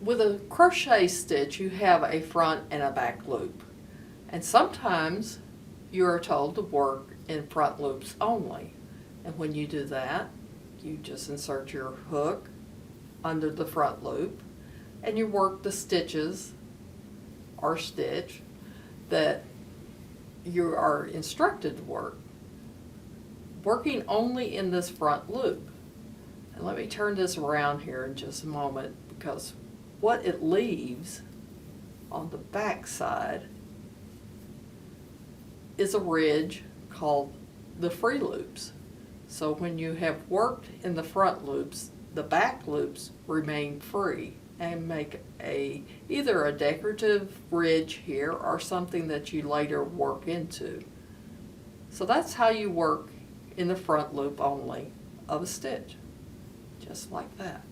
with a crochet stitch, you have a front and a back loop. And sometimes you are told to work in front loops only. And when you do that, you just insert your hook under the front loop and you work the stitches or stitch that you are instructed to work, working only in this front loop. And let me turn this around here in just a moment, because what it leaves on the back side is a ridge called the free loops. So when you have worked in the front loops, the back loops remain free and make either a decorative ridge here or something that you later work into. So that's how you work in the front loop only of a stitch, just like that.